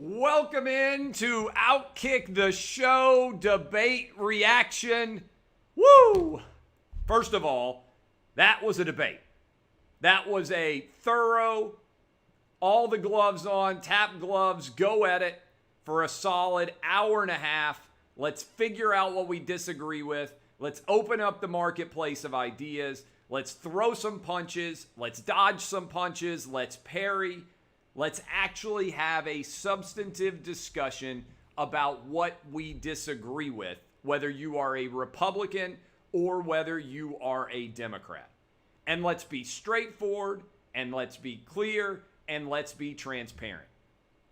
Welcome in to Outkick the show debate reaction. Woo! First of all, that was a debate. That was a thorough, all the gloves on, tap gloves, go at it for a solid hour and a half. Let's figure out what we disagree with. Let's open up the marketplace of ideas. Let's throw some punches. Let's dodge some punches. Let's parry. Let's actually have a substantive discussion about what we disagree with, whether you are a Republican or whether you are a Democrat. And let's be straightforward, and let's be clear, and let's be transparent.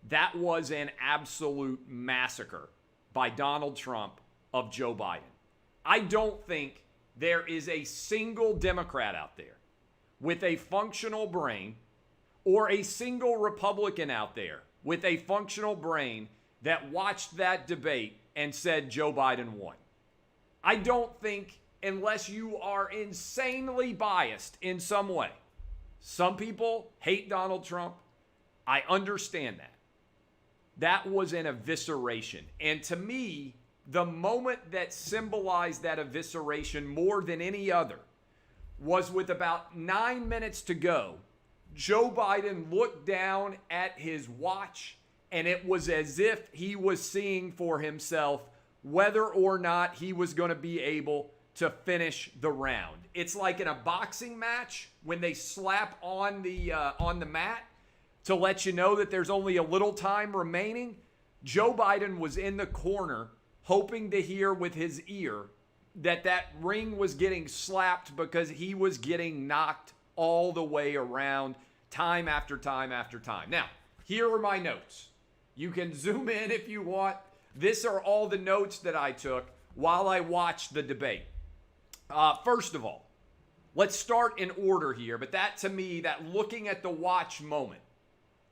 That was an absolute massacre by Donald Trump of Joe Biden. I don't think there is a single Democrat out there with a functional brain or a single Republican out there with a functional brain that watched that debate and said Joe Biden won. I don't think, unless you are insanely biased in some way. Some people hate Donald Trump. I understand that. That was an evisceration. And to me, the moment that symbolized that evisceration more than any other was with about 9 minutes to go. Joe Biden looked down at his watch, and it was as if he was seeing for himself whether or not he was going to be able to finish the round. It's like in a boxing match when they slap on the mat to let you know that there's only a little time remaining. Joe Biden was in the corner hoping to hear with his ear that ring was getting slapped because he was getting knocked all the way around, time after time after time. Now, here are my notes. You can zoom in if you want. These are all the notes that I took while I watched the debate. First of all, let's start in order here. But that, to me, that looking at the watch moment,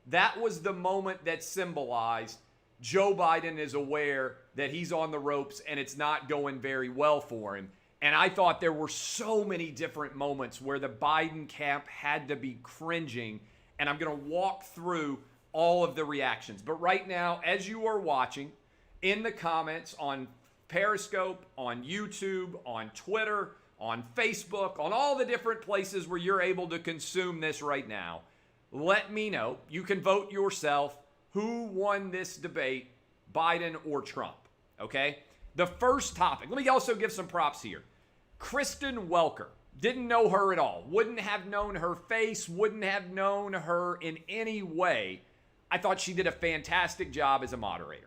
that was the moment that symbolized Joe Biden is aware that he's on the ropes and it's not going very well for him. And I thought there were so many different moments where the Biden camp had to be cringing. And I'm going to walk through all of the reactions. But right now, as you are watching, in the comments on Periscope, on YouTube, on Twitter, on Facebook, on all the different places where you're able to consume this right now, let me know. You can vote yourself who won this debate, Biden or Trump, okay? The first topic, let me also give some props here. Kristen Welker, didn't know her at all, wouldn't have known her face, wouldn't have known her in any way. I thought she did a fantastic job as a moderator.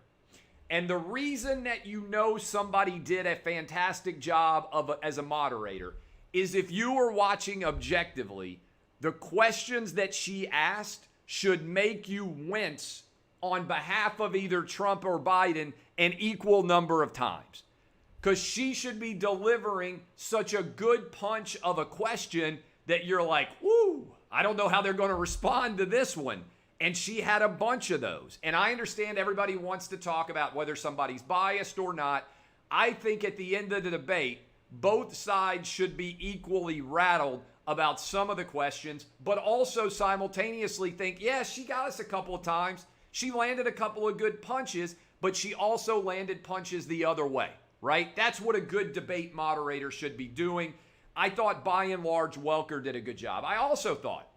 And the reason that you know somebody did a fantastic job as a moderator is if you were watching objectively, the questions that she asked should make you wince on behalf of either Trump or Biden an equal number of times. Because she should be delivering such a good punch of a question that you're like, woo, I don't know how they're going to respond to this one. And she had a bunch of those. And I understand everybody wants to talk about whether somebody's biased or not. I think at the end of the debate, both sides should be equally rattled about some of the questions, but also simultaneously think, yeah, she got us a couple of times. She landed a couple of good punches, but she also landed punches the other way, right? That's what a good debate moderator should be doing. I thought by and large Welker did a good job. I also thought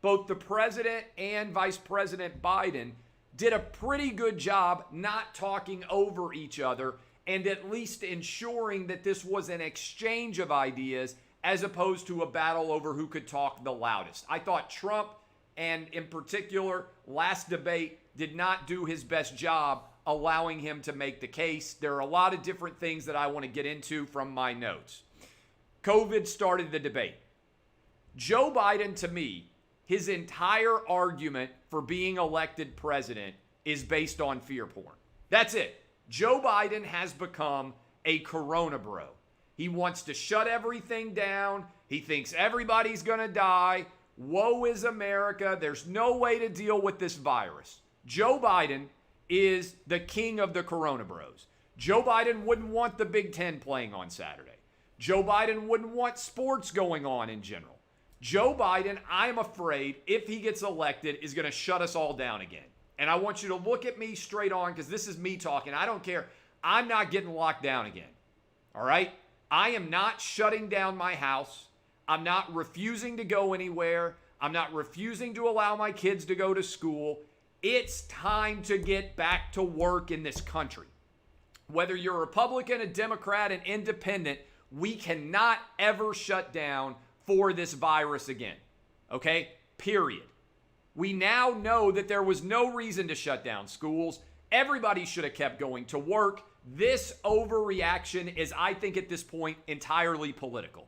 both the president and Vice President Biden did a pretty good job not talking over each other and at least ensuring that this was an exchange of ideas as opposed to a battle over who could talk the loudest. I thought Trump, and in particular, last debate, did not do his best job allowing him to make the case. There are a lot of different things that I want to get into from my notes. COVID started the debate. Joe Biden, to me, his entire argument for being elected president is based on fear porn. That's it. Joe Biden has become a corona bro. He wants to shut everything down. He thinks everybody's going to die. Woe is America. There's no way to deal with this virus. Joe Biden is the king of the corona bros. Joe Biden wouldn't want the Big Ten playing on Saturday. Joe Biden wouldn't want sports going on in general. Joe Biden, I'm afraid, if he gets elected, is going to shut us all down again. and I want you to look at me straight on because this is me talking. I don't care. I'm not getting locked down again. All right? I am not shutting down my house. I'm not refusing to go anywhere. I'm not refusing to allow my kids to go to school. It's time to get back to work in this country. Whether you're a Republican, a Democrat, an independent, we cannot ever shut down for this virus again. Okay? Period. We now know that there was no reason to shut down schools. Everybody should have kept going to work. This overreaction is, I think, at this point, entirely political.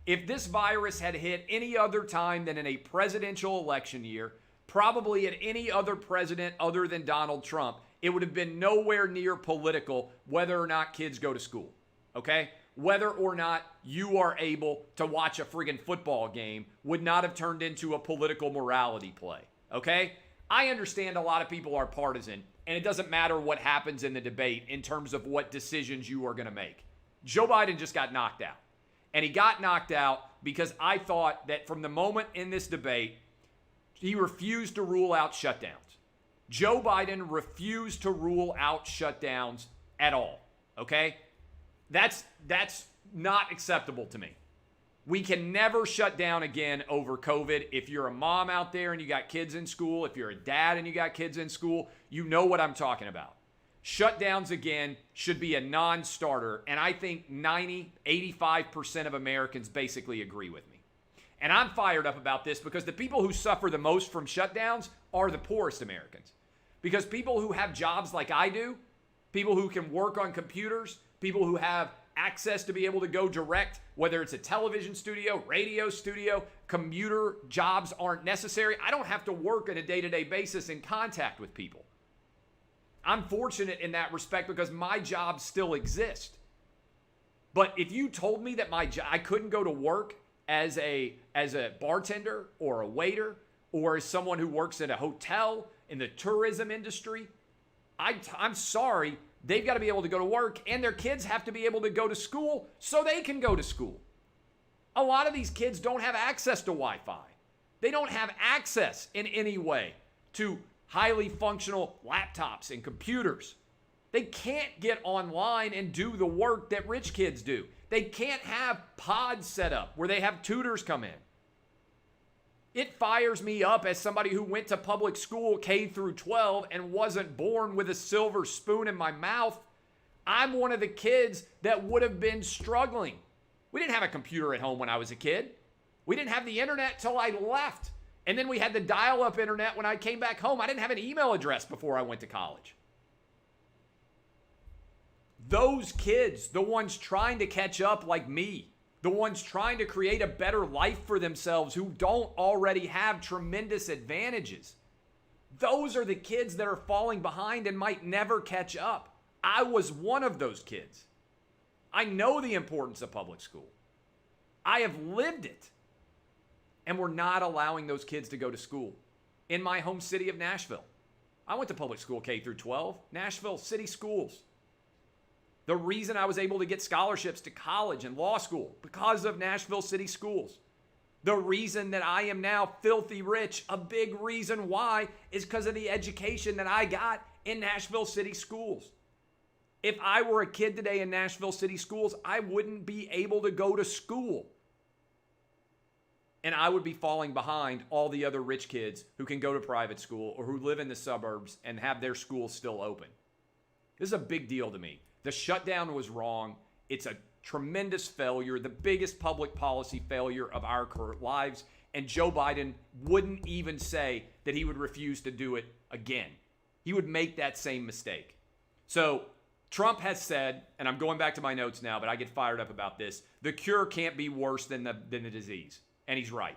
If this virus had hit any other time than in a presidential election year, probably at any other president other than Donald Trump, it would have been nowhere near political whether or not kids go to school. Okay? Whether or not you are able to watch a friggin' football game would not have turned into a political morality play. Okay? I understand a lot of people are partisan, and it doesn't matter what happens in the debate in terms of what decisions you are going to make. Joe Biden just got knocked out. And he got knocked out because I thought that from the moment in this debate, he refused to rule out shutdowns. Joe Biden refused to rule out shutdowns at all. Okay? That's not acceptable to me. We can never shut down again over COVID. If you're a mom out there and you got kids in school, if you're a dad and you got kids in school, you know what I'm talking about. Shutdowns again should be a non-starter, and I think 85% of Americans basically agree with me. And I'm fired up about this because the people who suffer the most from shutdowns are the poorest Americans. Because people who have jobs like I do, people who can work on computers, people who have access to be able to go direct, whether it's a television studio, radio studio, commuter jobs aren't necessary. I don't have to work on a day-to-day basis in contact with people. I'm fortunate in that respect because my job still exists. But if you told me that I couldn't go to work as a bartender or a waiter or as someone who works at a hotel in the tourism industry, I'm sorry. They've got to be able to go to work, and their kids have to be able to go to school so they can go to school. A lot of these kids don't have access to Wi-Fi. They don't have access in any way to highly functional laptops and computers. They can't get online and do the work that rich kids do. They can't have pods set up where they have tutors come in. It fires me up as somebody who went to public school K through 12 and wasn't born with a silver spoon in my mouth. I'm one of the kids that would have been struggling. We didn't have a computer at home when I was a kid. We didn't have the internet till I left. And then we had the dial-up internet when I came back home. I didn't have an email address before I went to college. Those kids, the ones trying to catch up like me, the ones trying to create a better life for themselves who don't already have tremendous advantages, those are the kids that are falling behind and might never catch up. I was one of those kids. I know the importance of public school. I have lived it. And we're not allowing those kids to go to school. In my home city of Nashville, I went to public school K through 12, Nashville City Schools. The reason I was able to get scholarships to college and law school because of Nashville City Schools. The reason that I am now filthy rich, a big reason why, is because of the education that I got in Nashville City Schools. If I were a kid today in Nashville City Schools, I wouldn't be able to go to school. And I would be falling behind all the other rich kids who can go to private school or who live in the suburbs and have their schools still open. This is a big deal to me. The shutdown was wrong. It's a tremendous failure, the biggest public policy failure of our current lives. And Joe Biden wouldn't even say that he would refuse to do it again. He would make that same mistake. So Trump has said, and I'm going back to my notes now, but I get fired up about this, the cure can't be worse than the disease. And he's right.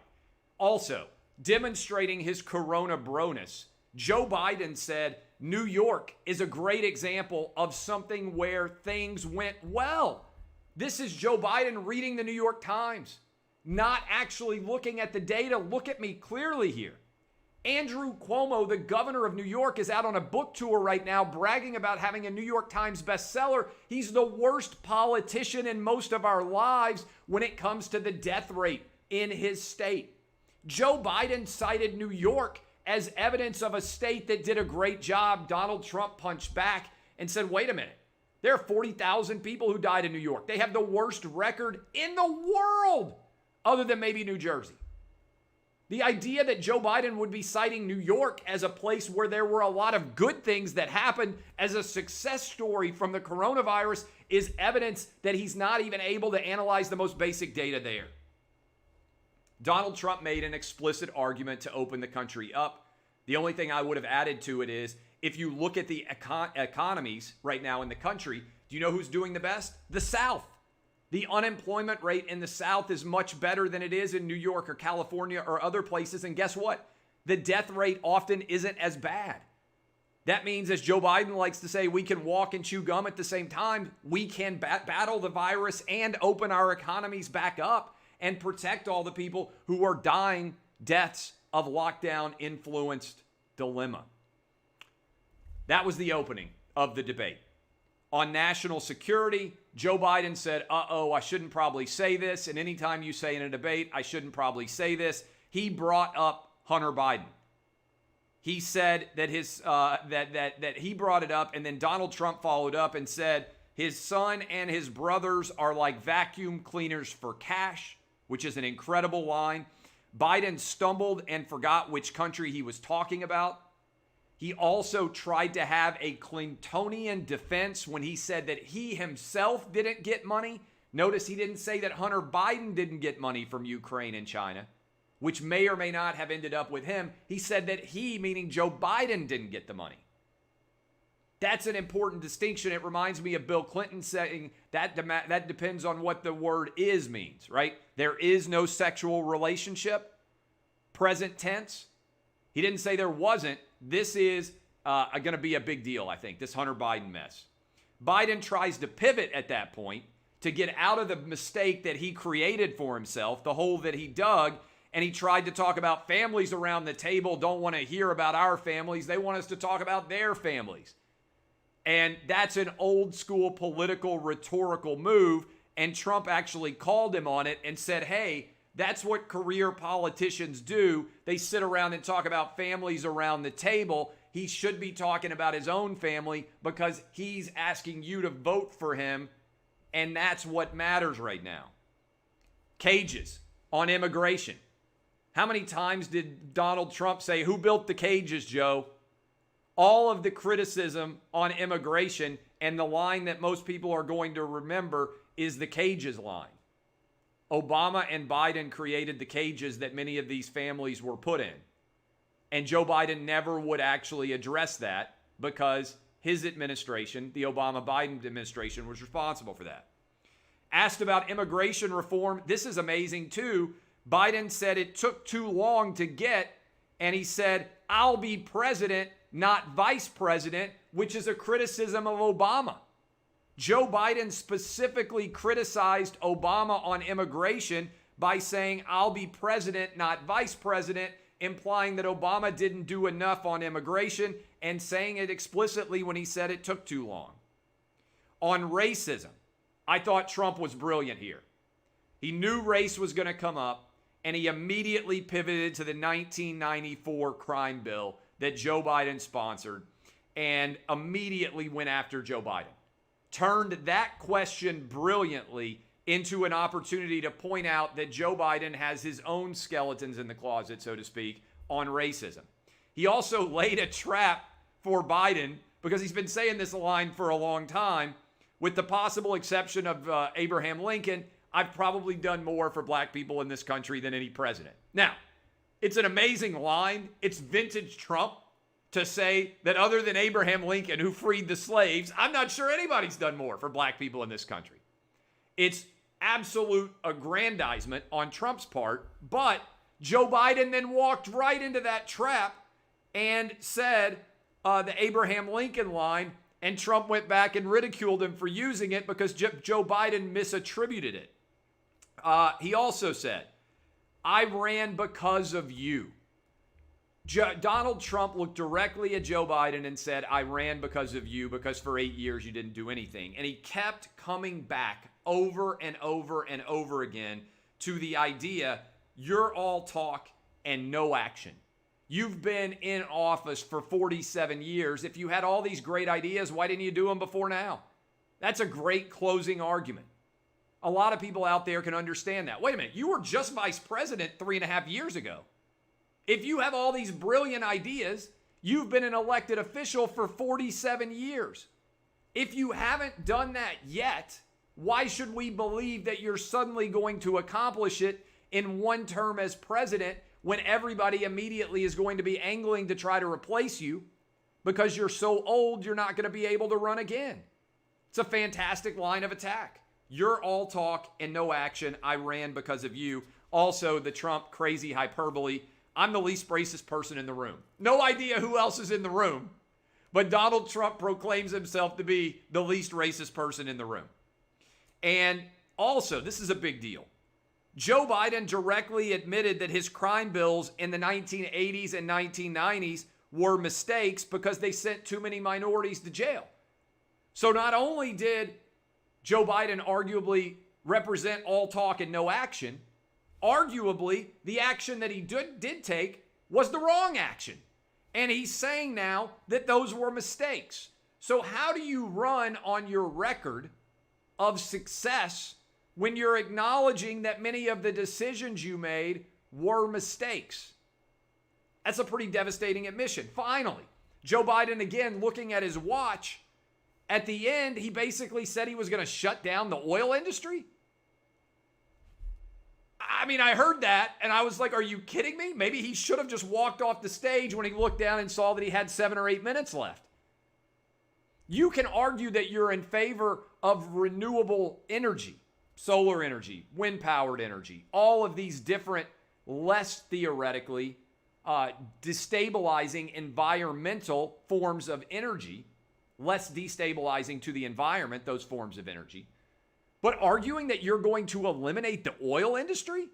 Also, demonstrating his corona broness, Joe Biden said New York is a great example of something where things went well. This is Joe Biden reading the New York Times, not actually looking at the data. Look at me clearly here. Andrew Cuomo, the governor of New York, is out on a book tour right now bragging about having a New York Times bestseller. He's the worst politician in most of our lives when it comes to the death rate in his state. Joe Biden cited New York as evidence of a state that did a great job, Donald Trump punched back and said, wait a minute. There are 40,000 people who died in New York. They have the worst record in the world, other than maybe New Jersey. The idea that Joe Biden would be citing New York as a place where there were a lot of good things that happened as a success story from the coronavirus is evidence that he's not even able to analyze the most basic data there. Donald Trump made an explicit argument to open the country up. The only thing I would have added to it is, if you look at the economies right now in the country, do you know who's doing the best? The South. The unemployment rate in the South is much better than it is in New York or California or other places. And guess what? The death rate often isn't as bad. That means, as Joe Biden likes to say, we can walk and chew gum at the same time. We can battle the virus and open our economies back up and protect all the people who are dying deaths of lockdown-influenced dilemma. That was the opening of the debate. On national security, Joe Biden said, I shouldn't probably say this. And anytime you say in a debate, I shouldn't probably say this, he brought up Hunter Biden. He said that that he brought it up, and then Donald Trump followed up and said his son and his brothers are like vacuum cleaners for cash, which is an incredible line. Biden stumbled and forgot which country he was talking about. He also tried to have a Clintonian defense when he said that he himself didn't get money. Notice he didn't say that Hunter Biden didn't get money from Ukraine and China, which may or may not have ended up with him. He said that he, meaning Joe Biden, didn't get the money. That's an important distinction. It reminds me of Bill Clinton saying that depends on what the word is means, right? There is no sexual relationship, present tense. He didn't say there wasn't. This is going to be a big deal, I think, this Hunter Biden mess. Biden tries to pivot at that point to get out of the mistake that he created for himself, the hole that he dug, and he tried to talk about families around the table don't want to hear about our families. They want us to talk about their families. And that's an old school political rhetorical move, and Trump actually called him on it and said, hey, that's what career politicians do. They sit around and talk about families around the table. He should be talking about his own family because he's asking you to vote for him, and that's what matters right now. Cages on immigration. How many times did Donald Trump say, who built the cages, Joe? All of the criticism on immigration, and the line that most people are going to remember is the cages line. Obama and Biden created the cages that many of these families were put in. And Joe Biden never would actually address that because his administration, the Obama-Biden administration, was responsible for that. Asked about immigration reform, this is amazing too. Biden said it took too long to get, and he said, I'll be president, not vice president, which is a criticism of Obama. Joe Biden specifically criticized Obama on immigration by saying, I'll be president, not vice president, implying that Obama didn't do enough on immigration and saying it explicitly when he said it took too long. On racism, I thought Trump was brilliant here. He knew race was going to come up, and he immediately pivoted to the 1994 crime bill that Joe Biden sponsored and immediately went after Joe Biden. Turned that question brilliantly into an opportunity to point out that Joe Biden has his own skeletons in the closet, so to speak, on racism. He also laid a trap for Biden because he's been saying this line for a long time. With the possible exception of Abraham Lincoln, I've probably done more for black people in this country than any president. Now, it's an amazing line. It's vintage Trump to say that other than Abraham Lincoln, who freed the slaves, I'm not sure anybody's done more for black people in this country. It's absolute aggrandizement on Trump's part, but Joe Biden then walked right into that trap and said the Abraham Lincoln line, and Trump went back and ridiculed him for using it because Joe Biden misattributed it. He also said, I ran because of you. Donald Trump looked directly at Joe Biden and said, I ran because of you, because for 8 years you didn't do anything. And he kept coming back over and over and over again to the idea, you're all talk and no action. You've been in office for 47 years. If you had all these great ideas, why didn't you do them before now? That's a great closing argument. A lot of people out there can understand that. Wait a minute, you were just vice president 3.5 years ago. If you have all these brilliant ideas, you've been an elected official for 47 years. If you haven't done that yet, why should we believe that you're suddenly going to accomplish it in one term as president when everybody immediately is going to be angling to try to replace you because you're so old you're not going to be able to run again? It's a fantastic line of attack. You're all talk and no action. I ran because of you. Also, the Trump crazy hyperbole. I'm the least racist person in the room. No idea who else is in the room, but Donald Trump proclaims himself to be the least racist person in the room. And also, this is a big deal. Joe Biden directly admitted that his crime bills in the 1980s and 1990s were mistakes because they sent too many minorities to jail. So not only did Joe Biden arguably represent all talk and no action, arguably the action that he did take was the wrong action. And he's saying now that those were mistakes. So how do you run on your record of success when you're acknowledging that many of the decisions you made were mistakes? That's a pretty devastating admission. Finally, Joe Biden, again, looking at his watch, at the end, he basically said he was going to shut down the oil industry. I mean, I heard that and I was like, are you kidding me? Maybe he should have just walked off the stage when he looked down and saw that he had 7 or 8 minutes left. You can argue that you're in favor of renewable energy, solar energy, wind-powered energy, all of these different, less theoretically destabilizing environmental forms of energy, less destabilizing to the environment, those forms of energy. But arguing that you're going to eliminate the oil industry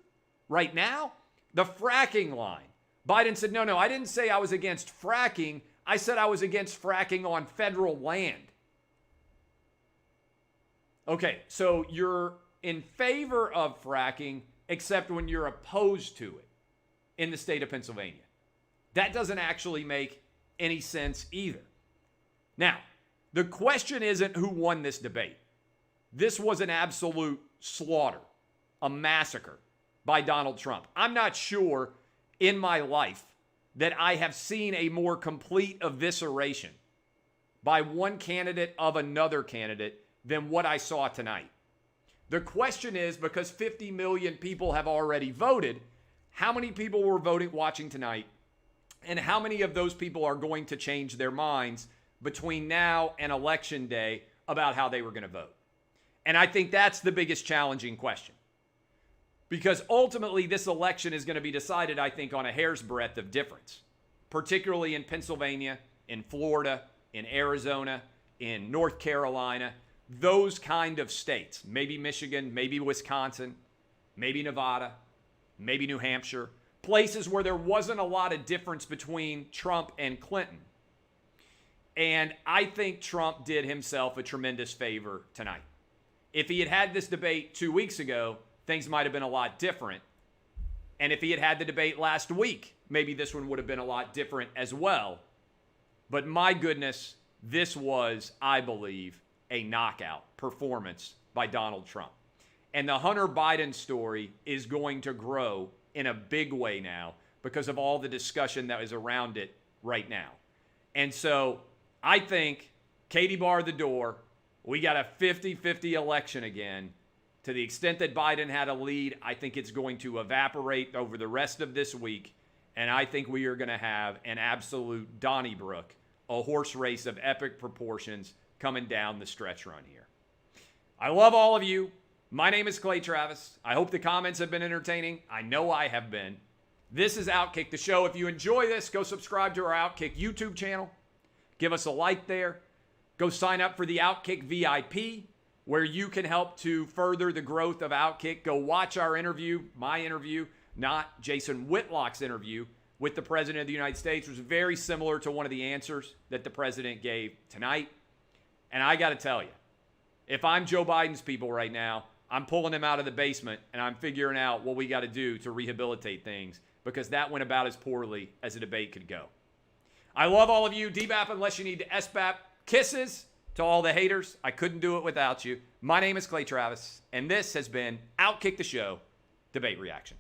right now, the fracking line. Biden said, no, I didn't say I was against fracking. I said I was against fracking on federal land. Okay, so you're in favor of fracking, except when you're opposed to it in the state of Pennsylvania. That doesn't actually make any sense either. Now, the question isn't who won this debate. This was an absolute slaughter, a massacre by Donald Trump. I'm not sure in my life that I have seen a more complete evisceration by one candidate of another candidate than what I saw tonight. The question is, because 50 million people have already voted, how many people were watching tonight, and how many of those people are going to change their minds between now and Election Day about how they were going to vote? And I think that's the biggest challenging question. Because ultimately, this election is going to be decided, I think, on a hair's breadth of difference, particularly in Pennsylvania, in Florida, in Arizona, in North Carolina, those kind of states, maybe Michigan, maybe Wisconsin, maybe Nevada, maybe New Hampshire, places where there wasn't a lot of difference between Trump and Clinton. And I think Trump did himself a tremendous favor tonight. If he had had this debate 2 weeks ago, things might have been a lot different. And if he had had the debate last week, maybe this one would have been a lot different as well. But my goodness, this was, I believe, a knockout performance by Donald Trump. And the Hunter Biden story is going to grow in a big way now because of all the discussion that is around it right now. And so I think Katie barred the door. We got a 50-50 election again. To the extent that Biden had a lead, I think it's going to evaporate over the rest of this week. And I think we are going to have an absolute Donnybrook, a horse race of epic proportions coming down the stretch run here. I love all of you. My name is Clay Travis. I hope the comments have been entertaining. I know I have been. This is Outkick the show. If you enjoy this, go subscribe to our Outkick YouTube channel. Give us a like there. Go sign up for the Outkick VIP, where you can help to further the growth of Outkick. Go watch our interview, my interview, not Jason Whitlock's interview with the President of the United States. It was very similar to one of the answers that the President gave tonight. And I got to tell you, if I'm Joe Biden's people right now, I'm pulling him out of the basement and I'm figuring out what we got to do to rehabilitate things, because that went about as poorly as a debate could go. I love all of you. DBAP unless you need to SBAP. Kisses to all the haters. I couldn't do it without you. My name is Clay Travis, and this has been Outkick the Show Debate Reaction.